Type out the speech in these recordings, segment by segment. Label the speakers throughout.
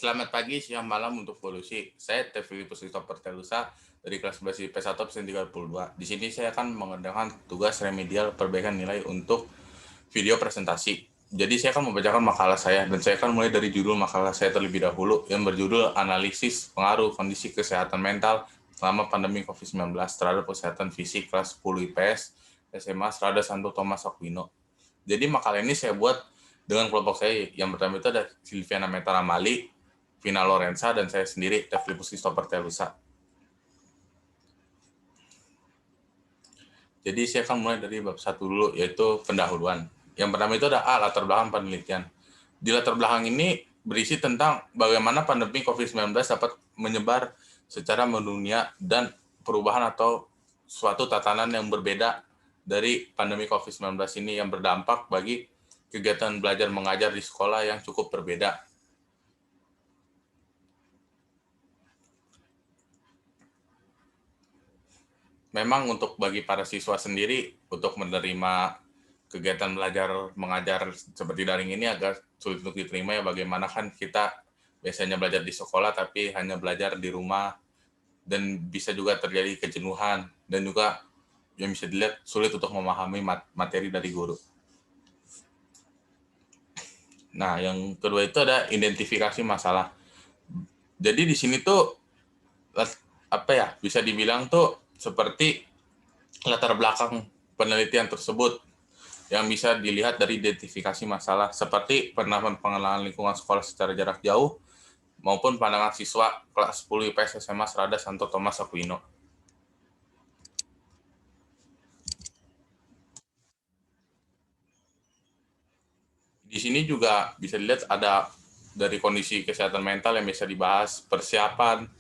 Speaker 1: Selamat pagi, siang, malam untuk polusi. Saya T. Filipus Christopher Telusa dari kelas 11 IPS 1 absen 32. Di sini saya akan mengerjakan tugas remedial perbaikan nilai untuk video presentasi. Jadi saya akan membacakan makalah saya dan saya akan mulai dari judul makalah saya terlebih dahulu yang berjudul Analisis Pengaruh Kondisi Kesehatan Mental selama pandemi COVID-19 terhadap kesehatan fisik kelas 10 IPS SMA Strada Santo Thomas Aquino. Jadi makalah ini saya buat dengan kelompok saya. Yang pertama itu ada Silviana Metaramali, Vina Lorenza, dan saya sendiri, Teflipus Christopher Telusa. Jadi saya akan mulai dari bab 1 dulu, yaitu pendahuluan. Yang pertama itu ada A, latar belakang penelitian. Di latar belakang ini berisi tentang bagaimana pandemi COVID-19 dapat menyebar secara mendunia dan perubahan atau suatu tatanan yang berbeda dari pandemi COVID-19 ini yang berdampak bagi kegiatan belajar mengajar di sekolah yang cukup berbeda. Memang untuk bagi para siswa sendiri, untuk menerima kegiatan belajar mengajar seperti daring ini agak sulit untuk diterima ya, bagaimana kan kita biasanya belajar di sekolah tapi hanya belajar di rumah, dan bisa juga terjadi kejenuhan, dan juga yang bisa dilihat sulit untuk memahami materi dari guru. Nah, yang kedua itu ada identifikasi masalah. Jadi di sini tuh apa ya, bisa dibilang tuh seperti latar belakang penelitian tersebut yang bisa dilihat dari identifikasi masalah seperti pengenalan lingkungan sekolah secara jarak jauh maupun pandangan siswa kelas 10 IPS SMA Strada Santo Thomas Aquino. Di sini juga bisa dilihat ada dari kondisi kesehatan mental yang bisa dibahas, persiapan,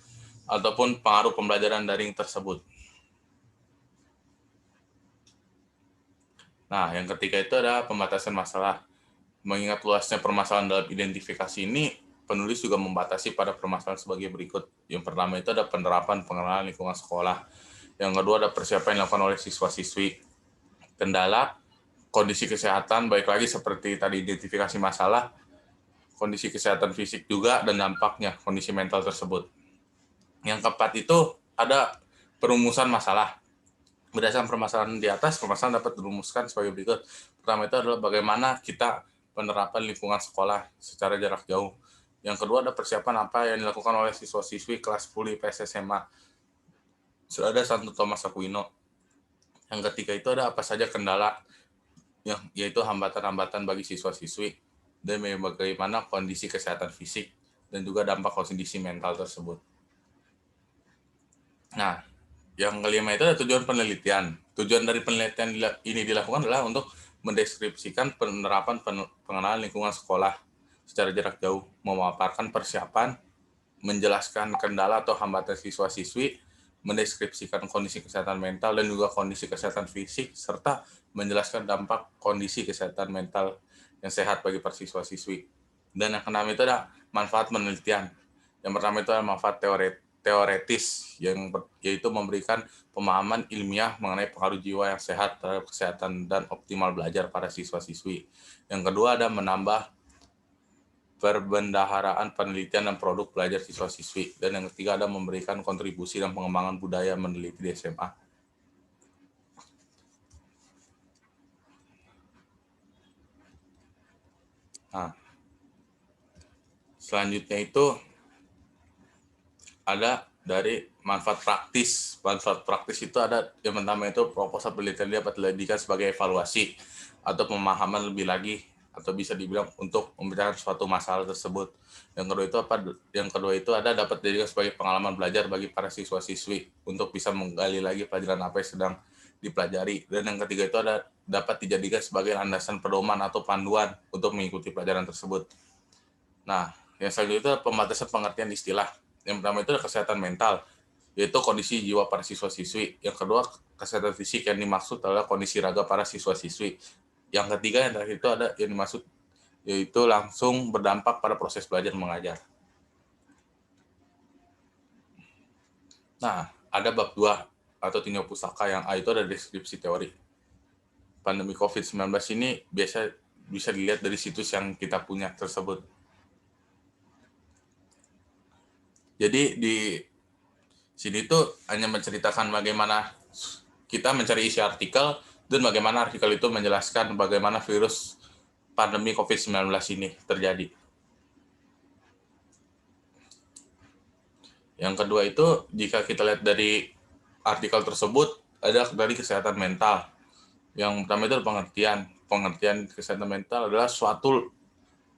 Speaker 1: ataupun pengaruh pembelajaran daring tersebut. Nah, yang ketiga itu ada pembatasan masalah. Mengingat luasnya permasalahan dalam identifikasi ini, penulis juga membatasi pada permasalahan sebagai berikut. Yang pertama itu ada penerapan pengenalan lingkungan sekolah. Yang kedua ada persiapan yang dilakukan oleh siswa-siswi. Kendala, kondisi kesehatan, baik lagi seperti tadi identifikasi masalah, kondisi kesehatan fisik juga, dan dampaknya kondisi mental tersebut. Yang keempat itu ada perumusan masalah. Berdasarkan permasalahan di atas, permasalahan dapat dirumuskan sebagai berikut. Pertama itu adalah bagaimana kita penerapan lingkungan sekolah secara jarak jauh. Yang kedua ada persiapan apa yang dilakukan oleh siswa-siswi kelas 10 IPS SMA Strada Santo Thomas Aquino. Yang ketiga itu ada apa saja kendala, yaitu hambatan-hambatan bagi siswa-siswi, dan bagaimana kondisi kesehatan fisik dan juga dampak kondisi mental tersebut. Nah, yang kelima itu ada tujuan penelitian. Tujuan dari penelitian ini dilakukan adalah untuk mendeskripsikan penerapan pengenalan lingkungan sekolah secara jarak jauh, memaparkan persiapan, menjelaskan kendala atau hambatan siswa-siswi, mendeskripsikan kondisi kesehatan mental dan juga kondisi kesehatan fisik, serta menjelaskan dampak kondisi kesehatan mental yang sehat bagi para siswa-siswi. Dan yang keenam itu ada manfaat penelitian. Yang pertama itu adalah manfaat teoretis, yaitu memberikan pemahaman ilmiah mengenai pengaruh jiwa yang sehat terhadap kesehatan dan optimal belajar para siswa-siswi. Yang kedua ada menambah perbendaharaan penelitian dan produk belajar siswa-siswi. Dan yang ketiga ada memberikan kontribusi dan pengembangan budaya meneliti di SMA. Nah, selanjutnya itu ada dari manfaat praktis. Manfaat praktis itu ada yang pertama itu proposal penelitian dapat dijadikan sebagai evaluasi atau pemahaman lebih lagi, atau bisa dibilang untuk memecahkan suatu masalah tersebut. Yang kedua itu apa? Yang kedua itu ada dapat dijadikan sebagai pengalaman belajar bagi para siswa-siswi untuk bisa menggali lagi pelajaran apa yang sedang dipelajari. Dan yang ketiga itu ada dapat dijadikan sebagai landasan pedoman atau panduan untuk mengikuti pelajaran tersebut. Nah, yang selanjutnya itu pembatasan pengertian istilah. Yang pertama itu adalah kesehatan mental, yaitu kondisi jiwa para siswa-siswi. Yang kedua, kesehatan fisik yang dimaksud adalah kondisi raga para siswa-siswi. Yang ketiga, yang terakhir itu ada yang dimaksud, yaitu langsung berdampak pada proses belajar mengajar. Nah, ada bab 2 atau tinjau pustaka yang A itu ada deskripsi teori. Pandemi COVID-19 ini bisa dilihat dari situs yang kita punya tersebut. Jadi di sini tuh hanya menceritakan bagaimana kita mencari isi artikel dan bagaimana artikel itu menjelaskan bagaimana virus pandemi COVID-19 ini terjadi. Yang kedua itu, jika kita lihat dari artikel tersebut, ada dari kesehatan mental. Yang pertama itu pengertian. Pengertian kesehatan mental adalah suatu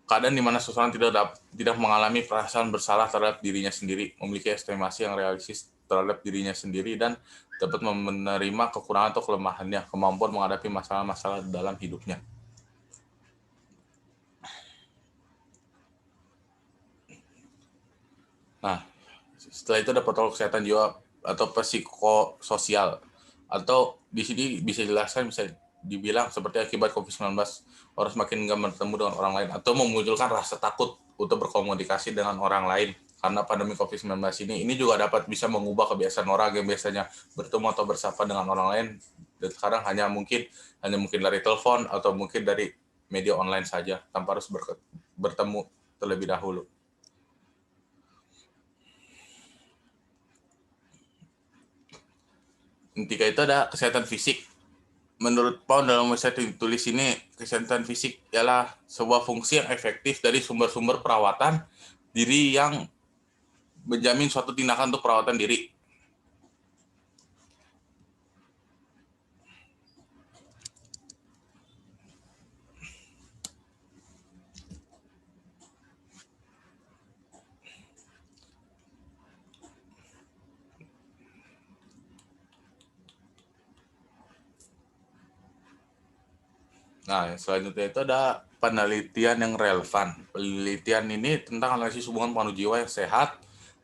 Speaker 1: keadaan di mana seseorang tidak mengalami perasaan bersalah terhadap dirinya sendiri, memiliki estimasi yang realistis terhadap dirinya sendiri, dan dapat menerima kekurangan atau kelemahannya, kemampuan menghadapi masalah-masalah dalam hidupnya. Nah, setelah itu ada protokol kesehatan jiwa atau psikososial, atau di sini bisa dijelaskan, bisa dibilang seperti akibat COVID-19 orang semakin nggak bertemu dengan orang lain atau memunculkan rasa takut untuk berkomunikasi dengan orang lain karena pandemi COVID-19 ini juga dapat bisa mengubah kebiasaan orang yang biasanya bertemu atau bersapa dengan orang lain dan sekarang hanya mungkin dari telepon atau mungkin dari media online saja tanpa harus bertemu terlebih dahulu. Ketika itu ada kesehatan fisik. Menurut Pound dalam website ditulis ini, kesehatan fisik ialah sebuah fungsi yang efektif dari sumber-sumber perawatan diri yang menjamin suatu tindakan untuk perawatan diri. Nah, selanjutnya itu ada penelitian yang relevan. Penelitian ini tentang analisis hubungan pengaruh jiwa yang sehat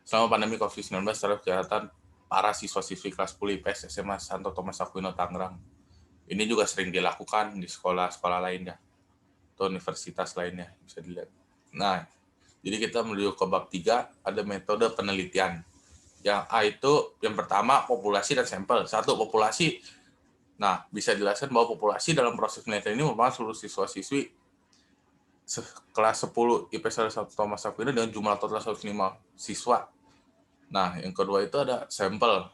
Speaker 1: selama pandemi COVID-19 terhadap kesehatan para siswa-siswi kelas 10 IPS SMA Santo Thomas Aquino Tangerang. Ini juga sering dilakukan di sekolah-sekolah lainnya atau universitas lainnya, bisa dilihat. Nah, jadi kita menuju ke bab 3, ada metode penelitian. Yang A itu, yang pertama, populasi dan sampel. Satu, populasi. Nah, bisa dijelaskan bahwa populasi dalam proses penelitian ini merupakan seluruh siswa-siswi kelas 10 IPS Santo Thomas Aquino dengan jumlah total 105 siswa. Nah, yang kedua itu ada sampel.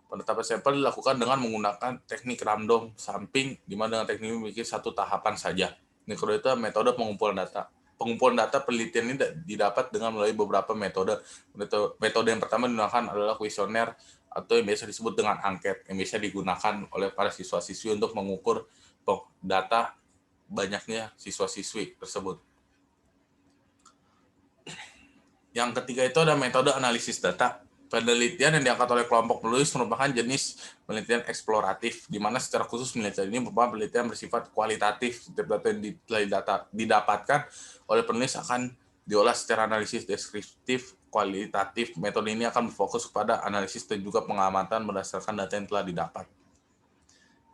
Speaker 1: Penetapan sampel dilakukan dengan menggunakan teknik random sampling, di mana dengan teknik ini memiliki satu tahapan saja. Yang kedua itu metode pengumpulan data. Pengumpulan data penelitian ini didapat dengan melalui beberapa metode. Metode yang pertama digunakan adalah kuesioner atau yang biasa disebut dengan angket, yang bisa digunakan oleh para siswa-siswi untuk mengukur data banyaknya siswa-siswi tersebut. Yang ketiga itu ada metode analisis data. Penelitian yang diangkat oleh kelompok penulis merupakan jenis penelitian eksploratif, di mana secara khusus penelitian ini merupakan penelitian bersifat kualitatif. Setiap data yang didapatkan oleh penulis akan diolah secara analisis deskriptif, kualitatif. Metode ini akan berfokus kepada analisis dan juga pengamatan berdasarkan data yang telah didapat.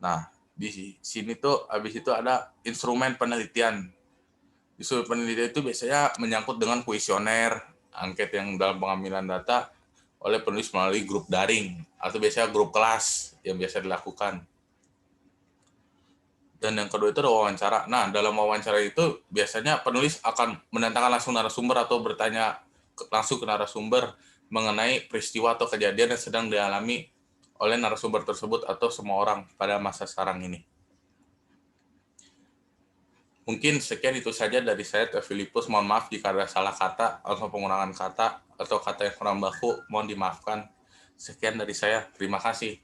Speaker 1: Nah, di sini tuh habis itu ada instrumen penelitian. Instrumen penelitian itu biasanya menyangkut dengan kuesioner, angket yang dalam pengambilan data oleh penulis melalui grup daring atau biasanya grup kelas yang biasa dilakukan. Dan yang kedua itu ada wawancara. Nah, dalam wawancara itu biasanya penulis akan mendatangkan langsung narasumber atau bertanya langsung ke narasumber mengenai peristiwa atau kejadian yang sedang dialami oleh narasumber tersebut atau semua orang pada masa sekarang ini. Mungkin sekian itu saja dari saya, Teh Filipus. Mohon maaf jika ada salah kata atau penggunaan kata atau kata yang kurang baku, mohon dimaafkan. Sekian dari saya. Terima kasih.